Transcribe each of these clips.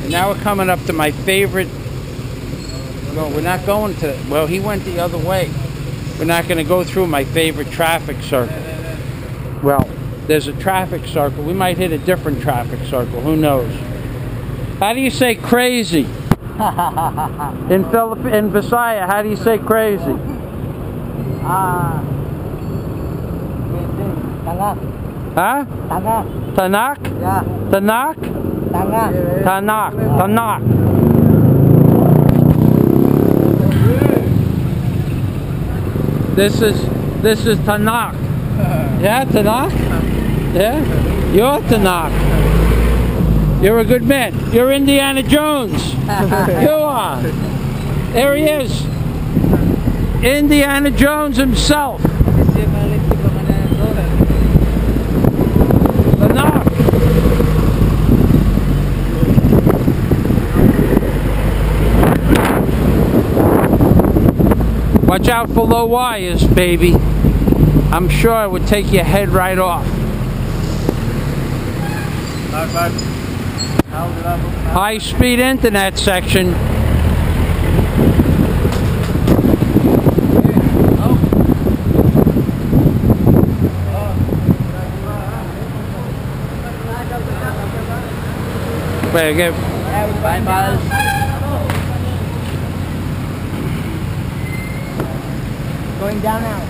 And now we're coming up to my favorite. No, we're not going to. Well, he went the other way. We're not going to go through my favorite traffic circle. Well, there's a traffic circle. We might hit a different traffic circle. Who knows? How do you say crazy? in Visaya, how do you say crazy? Tanak. Huh? Tanak. Tanak? Yeah. Tanak? Tanak. Tanak. Tanak. This is Tanak. Yeah, Tanak? Yeah? You're Tanak. You're a good man. You're Indiana Jones. You are. There he is. Indiana Jones himself. Tanak. Watch out for low wires, baby. I'm sure it would take your head right off. High-speed internet section. Wait, give. Going down now.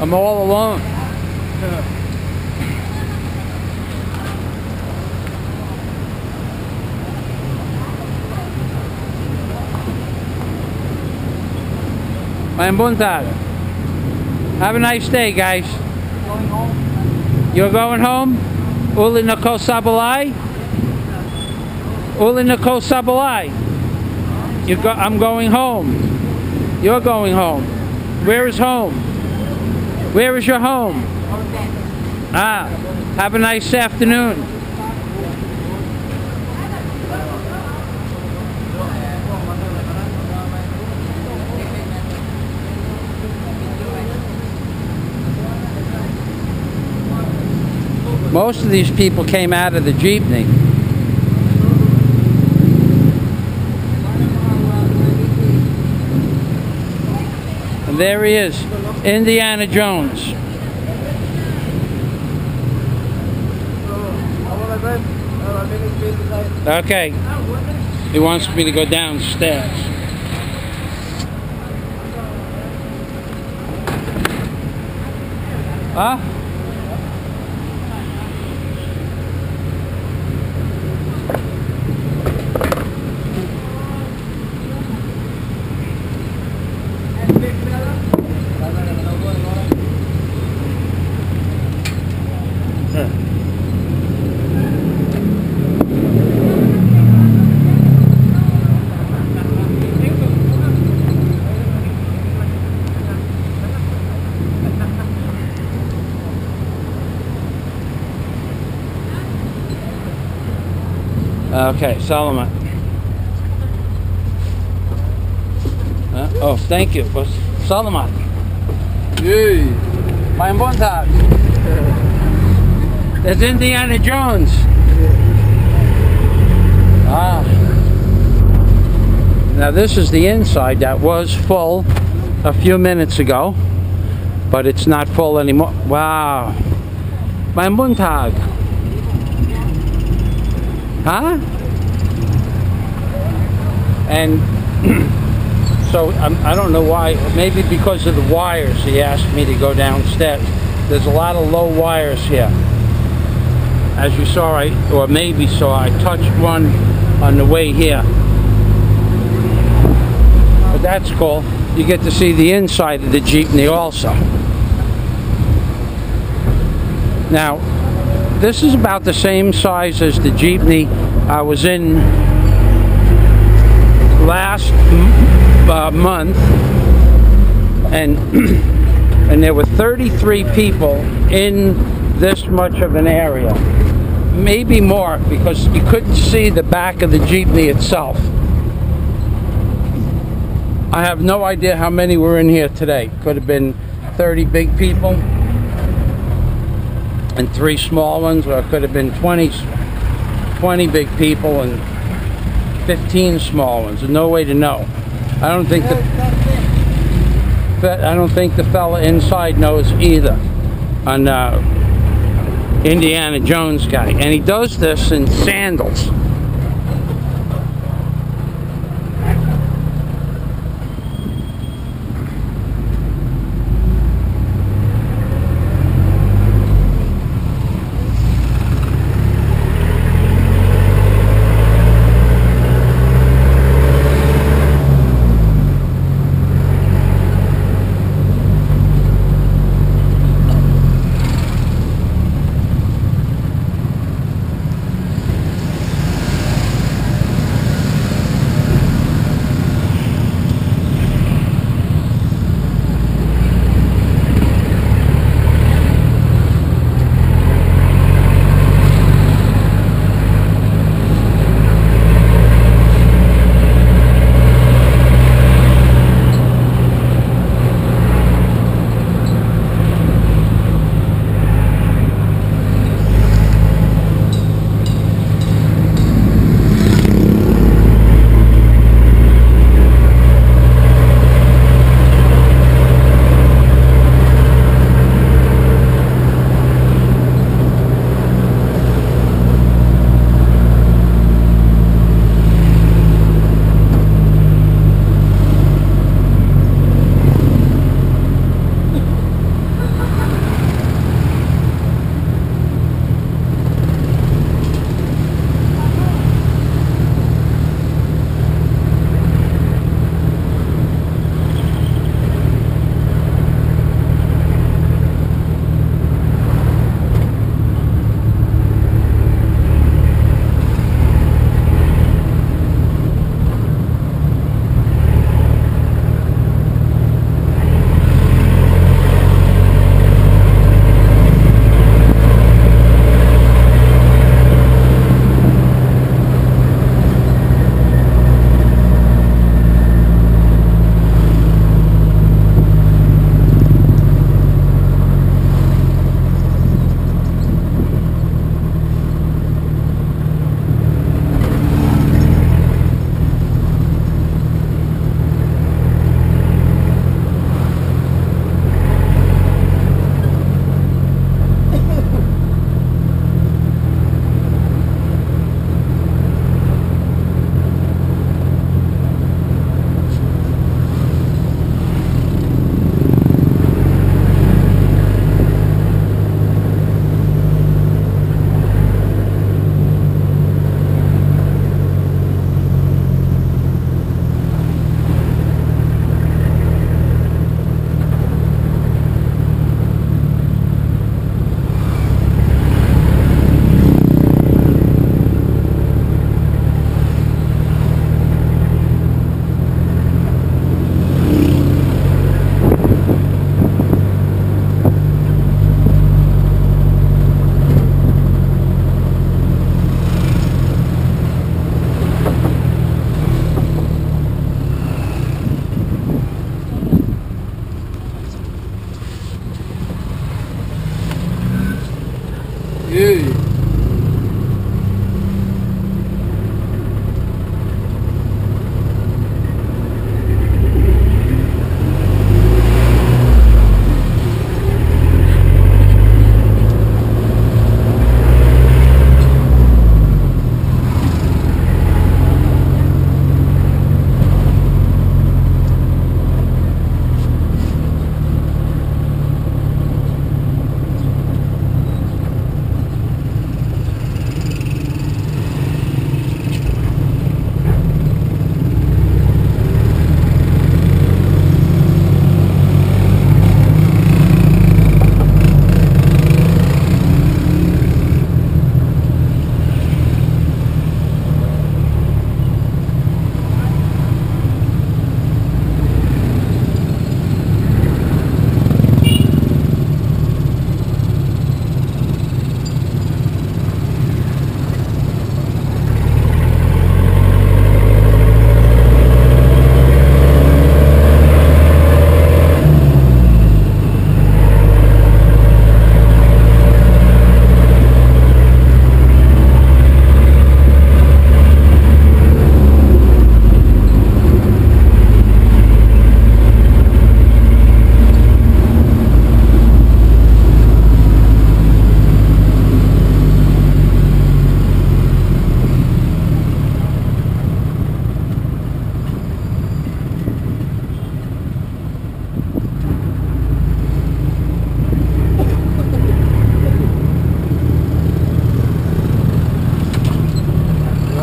I'm all alone. Maayong buntag. Have a nice day, guys. Going home. You're going home? Uli na ko sabalay? Uli na ko sabalay? I'm going home. You're going home. Where is home? Where is your home? Ah, have a nice afternoon. Most of these people came out of the jeepney. And there he is, Indiana Jones. Okay. He wants me to go downstairs. Huh? Okay, Solomon. Oh, thank you. Solomon. Yay! Maayong buntag. That's Indiana Jones. Ah. Now this is the inside that was full a few minutes ago, but it's not full anymore. Wow. Maayong buntag. Huh? And so I don't know why, maybe because of the wires he asked me to go downstairs. There's a lot of low wires here. As you saw, or maybe saw, I touched one on the way here. But that's cool. You get to see the inside of the jeepney also. Now, this is about the same size as the jeepney I was in last month, and and there were 33 people in this much of an area, maybe more, because you couldn't see the back of the jeepney itself. I have no idea how many were in here today. Could have been 30 big people and 3 small ones, or it could have been 20 20 big people and 15 small ones. There's no way to know. I don't think the fella inside knows either. On Indiana Jones guy, and he does this in sandals.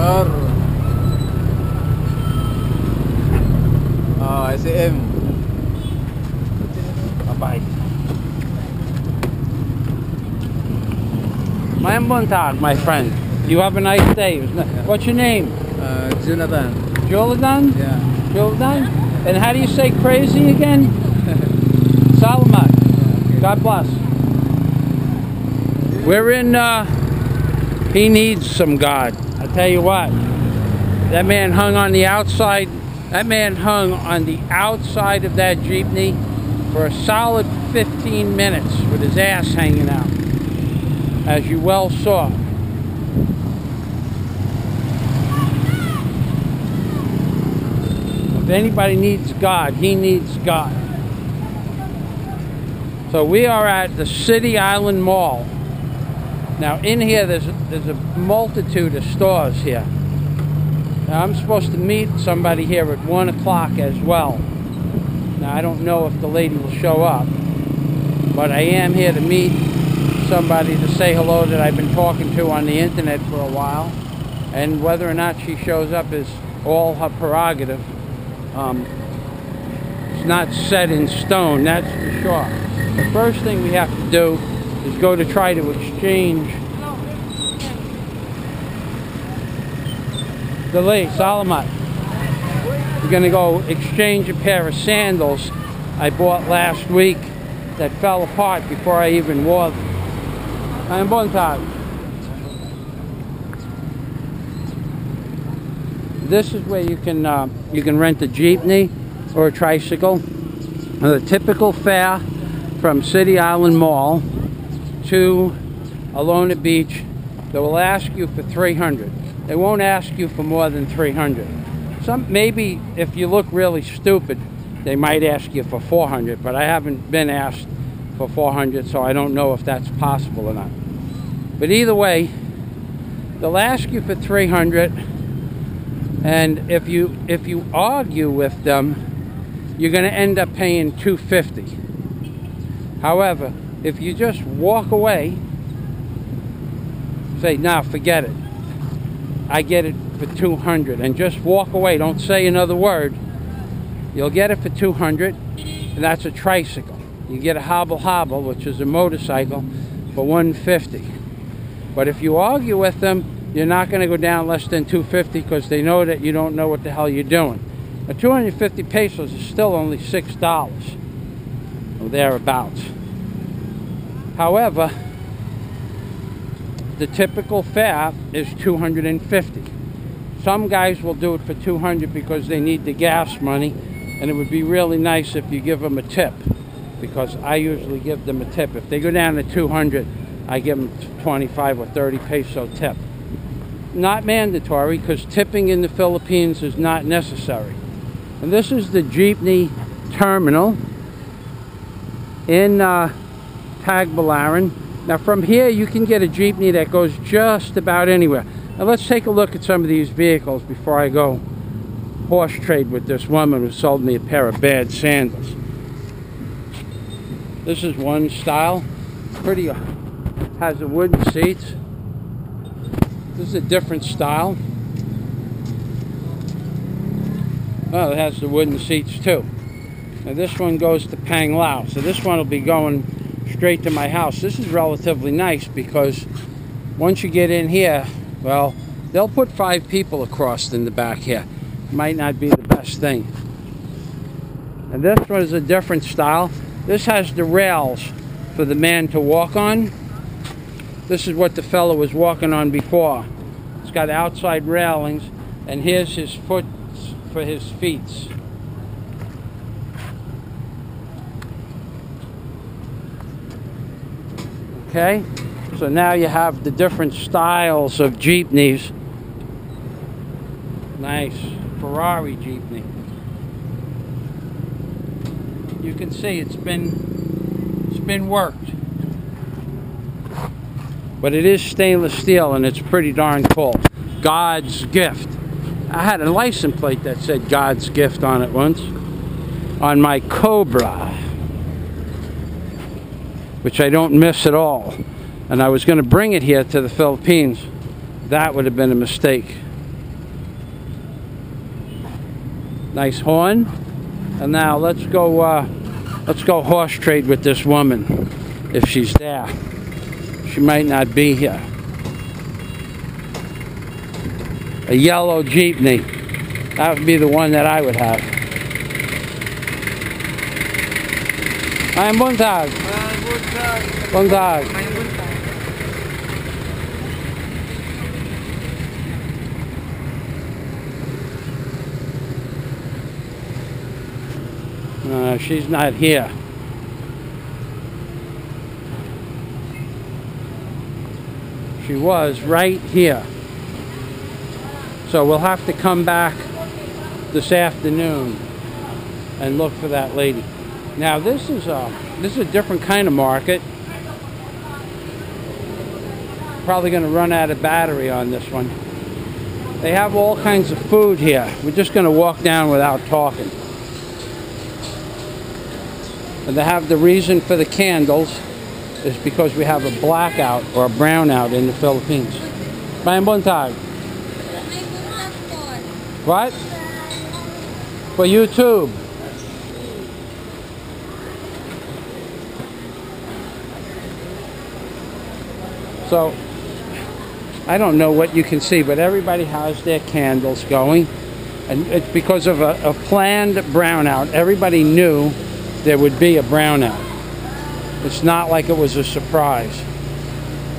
R. SM. Bye-bye. Buntag, my friend. You have a nice day. What's your name? Jonathan. Joladan? Yeah. Joladan? And how do you say crazy again? Salamat. God bless. We're in, he needs some God. I tell you what, that man hung on the outside, that man hung on the outside of that jeepney for a solid 15 minutes with his ass hanging out, as you well saw. If anybody needs God, he needs God. So we are at the City Island Mall. Now in here there's a multitude of stores here. Now I'm supposed to meet somebody here at 1 o'clock as well. Now I don't know if the lady will show up, but I am here to meet somebody to say hello that I've been talking to on the internet for a while. And whether or not she shows up is all her prerogative. It's not set in stone, that's for sure. The first thing we have to do is go to try to exchange the lace, Salamat. We're going to go exchange a pair of sandals I bought last week that fell apart before I even wore them. I'm Buntag. This is where you can rent a jeepney or a tricycle. Now, the typical fare from City Island Mall to Alona Beach, they will ask you for $300. They won't ask you for more than $300. Maybe if you look really stupid, they might ask you for $400, but I haven't been asked for $400, so I don't know if that's possible or not. But either way, they'll ask you for $300, and if you argue with them, you're going to end up paying $250. However, if you just walk away, say, nah, forget it, I get it for $200, and just walk away, don't say another word, you'll get it for $200, and that's a tricycle. You get a hobble, which is a motorcycle, for $150. But if you argue with them, you're not going to go down less than $250 because they know that you don't know what the hell you're doing. Now, 250 pesos is still only $6, or thereabouts. However, the typical fare is $250. Some guys will do it for $200 because they need the gas money, and it would be really nice if you give them a tip, because I usually give them a tip. If they go down to $200, I give them 25 or 30 peso tip. Not mandatory, because tipping in the Philippines is not necessary. And this is the jeepney terminal in Tagbilaran. Now from here you can get a jeepney that goes just about anywhere. Now let's take a look at some of these vehicles before I go horse trade with this woman who sold me a pair of bad sandals. This is one style, pretty, has the wooden seats. This is a different style. Oh, it has the wooden seats too. Now this one goes to Pang Lao, so this one will be going straight to my house. This is relatively nice because once you get in here, well, they'll put 5 people across in the back here. Might not be the best thing. And this one is a different style. This has the rails for the man to walk on. This is what the fellow was walking on before. It's got outside railings, and here's his foot for his feet. Okay, so now you have the different styles of jeepneys. Nice Ferrari jeepney. You can see it's been worked, but it is stainless steel and it's pretty darn cool. God's gift. I had a license plate that said God's gift on it once on my Cobra, which I don't miss at all. And I was going to bring it here to the Philippines. That would have been a mistake. Nice horn. And now let's go horse trade with this woman, if she's there. She might not be here. A yellow jeepney. That would be the one that I would have. Buntag. Buntag. She's not here. She was right here. So we'll have to come back this afternoon and look for that lady. Now this is a different kind of market. Probably going to run out of battery on this one. They have all kinds of food here. We're just going to walk down without talking. And they have the reason for the candles is because we have a blackout or a brownout in the Philippines. May buntag. What? For YouTube. So, I don't know what you can see, but everybody has their candles going. And it's because of a planned brownout. Everybody knew there would be a brownout. It's not like it was a surprise.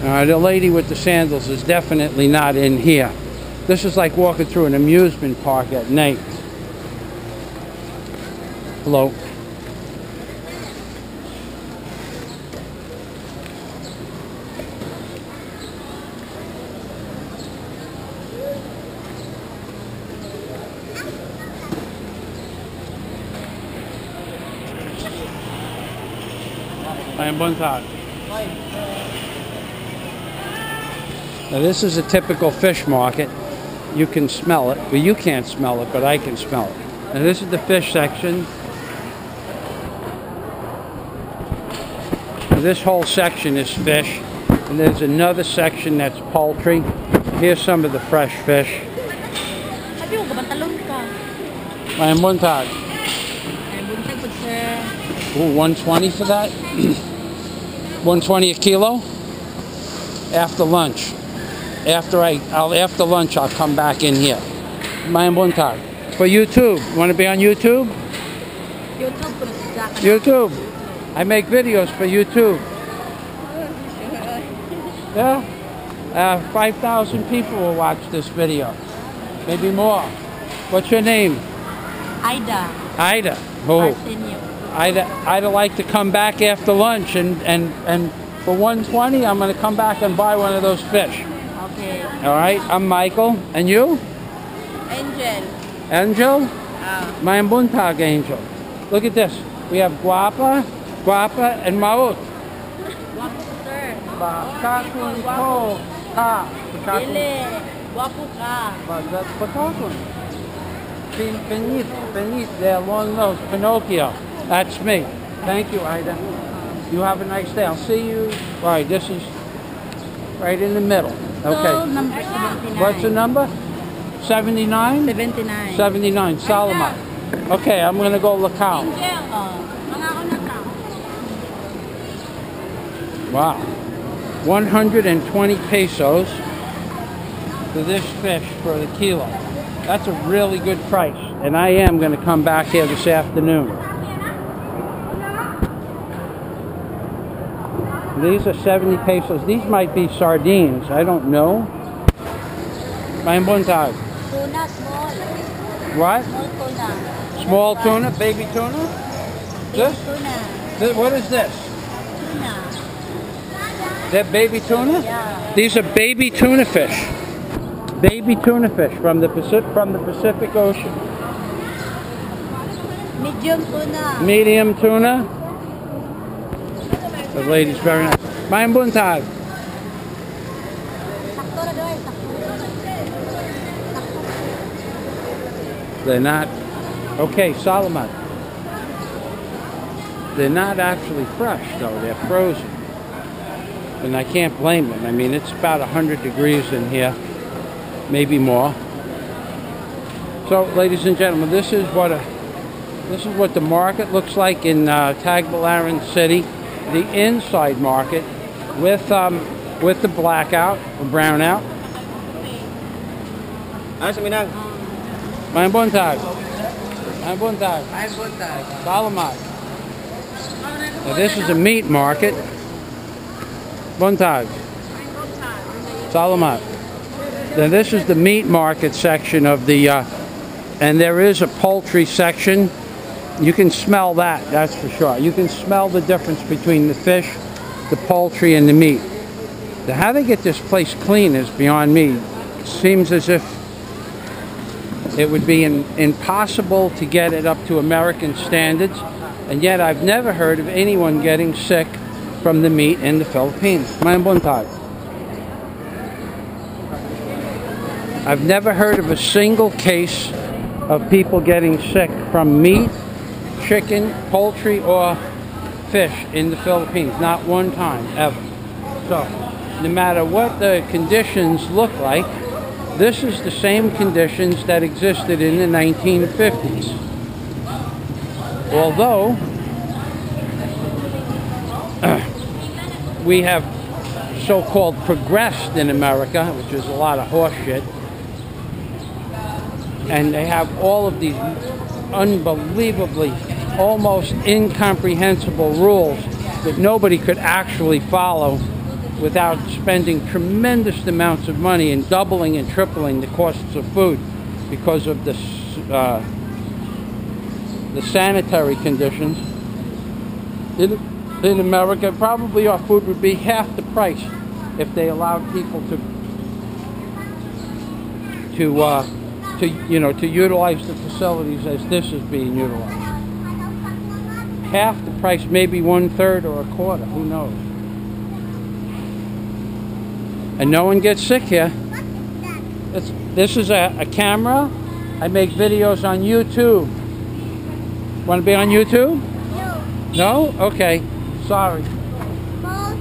The lady with the sandals is definitely not in here. This is like walking through an amusement park at night. Hello. Buntag. Now this is a typical fish market. You can smell it. Well, you can't smell it, but I can smell it. And this is the fish section. Now this whole section is fish. And there's another section that's poultry. Here's some of the fresh fish. Buntag. Ooh, 120 for that? 120 a kilo? After lunch. After lunch I'll come back in here. Buntag. For YouTube. You want to be on YouTube? YouTube. I make videos for YouTube. Yeah? 5,000 people will watch this video. Maybe more. What's your name? Ida. Ida. Oh. I'd like to come back after lunch and for 120 I'm going to come back and buy one of those fish. Okay. All right. I'm Michael. And you? Angel. Angel? My buntag Angel. Look at this. We have guapa, and maut. Guapo, sir. Bakakun ko ka. Dili. Guapo ka. Bakakun. Benit, their long nose, Pinocchio. That's me. Thank you, Ida. You have a nice day. I'll see you. All right, this is right in the middle. Okay. So, number 79. What's the number? 79? 79. 79. Salamat. Okay, I'm going to go Lacao. Wow. 120 pesos for this fish for the kilo. That's a really good price. And I am going to come back here this afternoon. These are 70 pesos. These might be sardines. I don't know. My buntag. Tuna, small. What? Small tuna. Small tuna? Baby tuna? This? Tuna. What is this? Tuna. That baby tuna? Yeah. These are baby tuna fish. Baby tuna fish from the Pacific Ocean. Medium tuna. Medium tuna. The lady's very nice. My buntag. They're not. Okay, Salamat. They're not actually fresh though. They're frozen. And I can't blame them. I mean, it's about 100 degrees in here. Maybe more. So, ladies and gentlemen, this is what the market looks like in Tagbilaran City, the inside market with the blackout or brownout. Maayong buntag. Maayong buntag. Salamat. Now this is a meat market. Buntag. Salamat. Then this is the meat market section of the, and there is a poultry section. You can smell that, that's for sure. You can smell the difference between the fish, the poultry, and the meat. Now, how they get this place clean is beyond me. It seems as if it would be impossible to get it up to American standards, and yet I've never heard of anyone getting sick from the meat in the Philippines. Maayong buntag. I've never heard of a single case of people getting sick from meat, chicken, poultry, or fish in the Philippines. Not one time, ever. So, no matter what the conditions look like, this is the same conditions that existed in the 1950s. Although, we have so-called progressed in America, which is a lot of horse shit, and they have all of these unbelievably, almost incomprehensible rules that nobody could actually follow without spending tremendous amounts of money and doubling and tripling the costs of food because of the sanitary conditions. In America, probably our food would be half the price if they allowed people to utilize the facilities as this is being utilized. Half the price, maybe 1/3 or 1/4, who knows? And no one gets sick here. This is a camera. I make videos on YouTube. Want to be on YouTube? No? Okay. Sorry. Small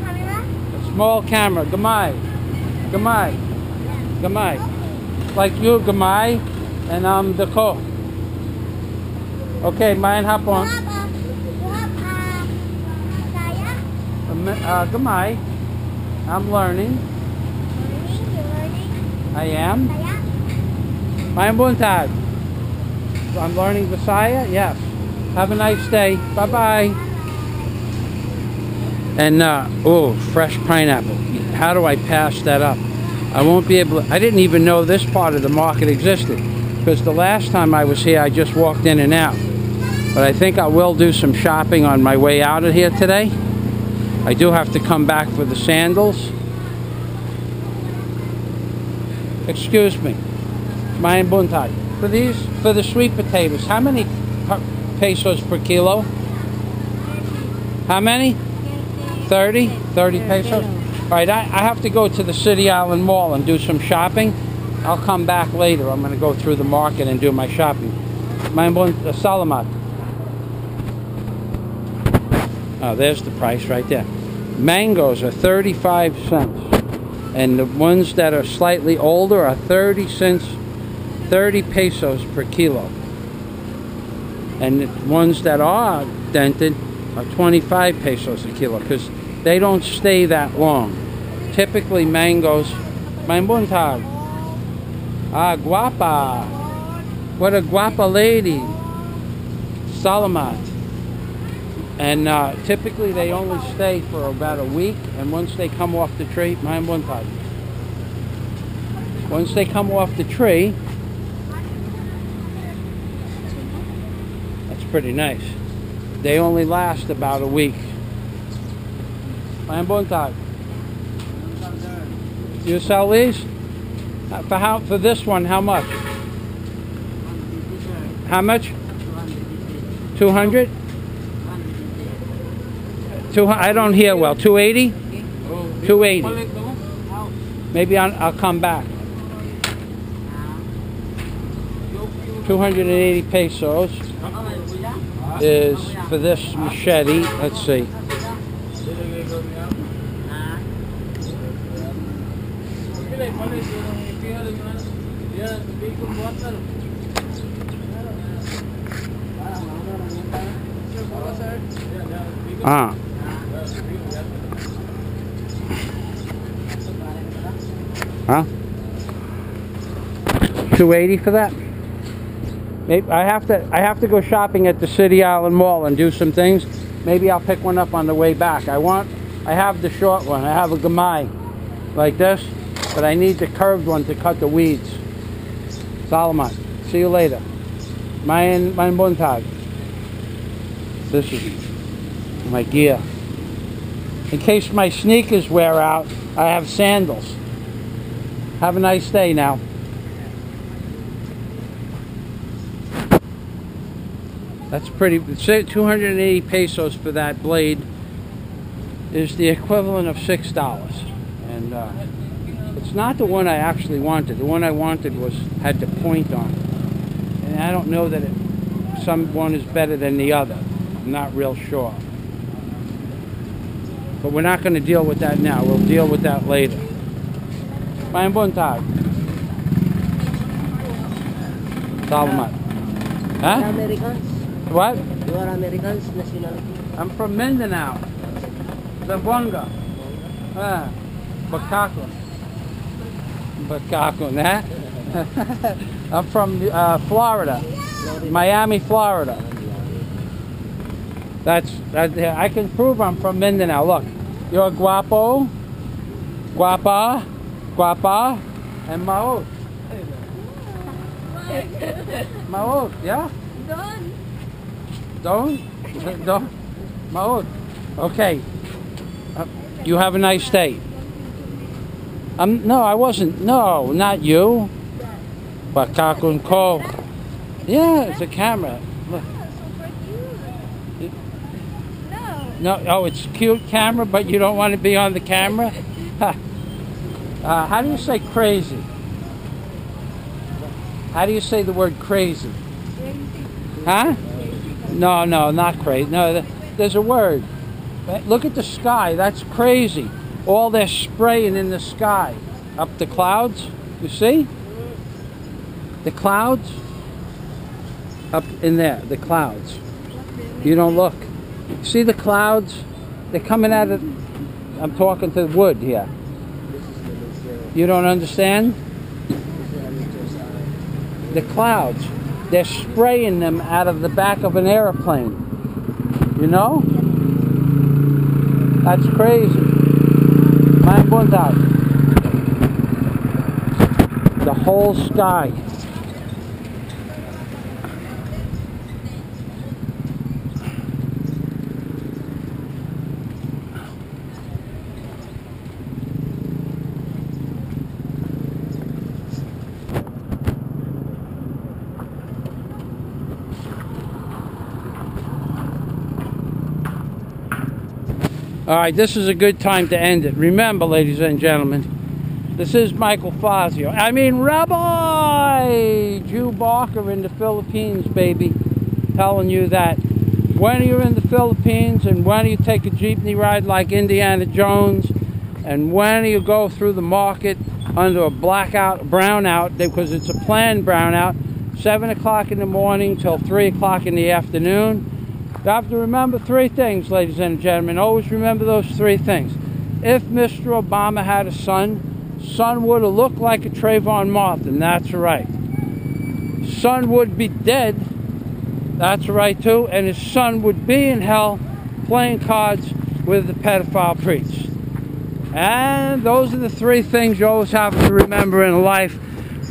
camera? A small camera. Gamay. Gamay. Gamay. Like you, Gamay, and I'm the cook. Okay, mayan hapon. Gamay. I'm learning. I am. Mayan buntag. So I'm learning Visaya? Yes. Have a nice day. Bye-bye. And, oh, fresh pineapple. How do I pass that up? I won't be able to, I didn't even know this part of the market existed, because the last time I was here I just walked in and out. But I think I will do some shopping on my way out of here today. I do have to come back for the sandals. Excuse me. Mayan buntag. For the sweet potatoes, how many pesos per kilo? How many? 30? 30 pesos? Alright, I have to go to the City Island Mall and do some shopping. I'll come back later. I'm going to go through the market and do my shopping. Salamat. Oh, there's the price right there. Mangoes are 35 cents. And the ones that are slightly older are 30 cents, 30 pesos per kilo. And the ones that are dented are 25 pesos a kilo, because they don't stay that long. Typically mangoes, maayong buntag. Ah, guapa. What a guapa lady. Salamat. And typically they only stay for about a week, and once they come off the tree, maayong buntag. Once they come off the tree, that's pretty nice. They only last about a week. Maayong buntag. You sell these? For this one, how much? How much? 200? I don't hear well. 280? 280. Maybe I'll come back. 280 pesos is for this machete. Let's see. Ah. Huh? $280 for that? Maybe I have to go shopping at the City Island Mall and do some things. Maybe I'll pick one up on the way back. I have the short one. I have a gamai like this, but I need the curved one to cut the weeds. Salamat. See you later. Mein Montag. This is my gear. In case my sneakers wear out, I have sandals. Have a nice day now. That's pretty. 280 pesos for that blade is the equivalent of $6. And it's not the one I actually wanted. The one I wanted had the point on it. And I don't know that some one is better than the other. I'm not real sure. But we're not going to deal with that now. We'll deal with that later. Mein Montag. Salamat. Huh? Americans? What? You are Americans nationality? I'm from Mindanao. Zamboanga. Bacacon. Bacacon, eh? I'm from Florida. Miami, Florida. I can prove I'm from Mindanao. Look, you're guapo, guapa, guapa, and maot. Maot, yeah? Don't? Maot. Okay. You have a nice day. No, I wasn't. No, not you. Bakakun ko. Yeah, it's a camera. Look. No, oh, it's a cute camera, but you don't want to be on the camera? How do you say crazy? How do you say the word crazy? Huh? No, not crazy. No, there's a word. Look at the sky. That's crazy. All they're spraying in the sky. Up the clouds. You see? The clouds? Up in there. The clouds. You don't look. See the clouds? They're coming out of... I'm talking to wood here. You don't understand? The clouds. They're spraying them out of the back of an airplane. You know? That's crazy. Mein Montag. The whole sky. All right, this is a good time to end it. Remember, ladies and gentlemen, this is Michael Fazio. Rabbi Jew Barker in the Philippines, baby. Telling you that when you're in the Philippines and when you take a jeepney ride like Indiana Jones and when you go through the market under a brownout, because it's a planned brownout, 7 o'clock in the morning till 3 o'clock in the afternoon, you have to remember 3 things, ladies and gentlemen. Always remember those 3 things. If Mr. Obama had a son would have looked like a Trayvon Martin. That's right. Son would be dead. That's right, too. And his son would be in hell playing cards with the pedophile priest. And those are the 3 things you always have to remember in life.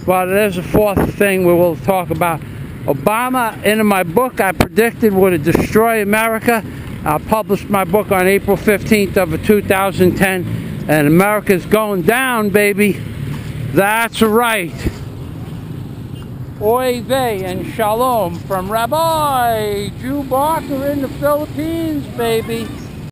But there's a 4th thing we will talk about. Obama, in my book, I predicted would destroy America. I published my book on April 15th of 2010, and America's going down, baby. That's right. Oy vey and shalom from Rabbi Jew Barker in the Philippines, baby.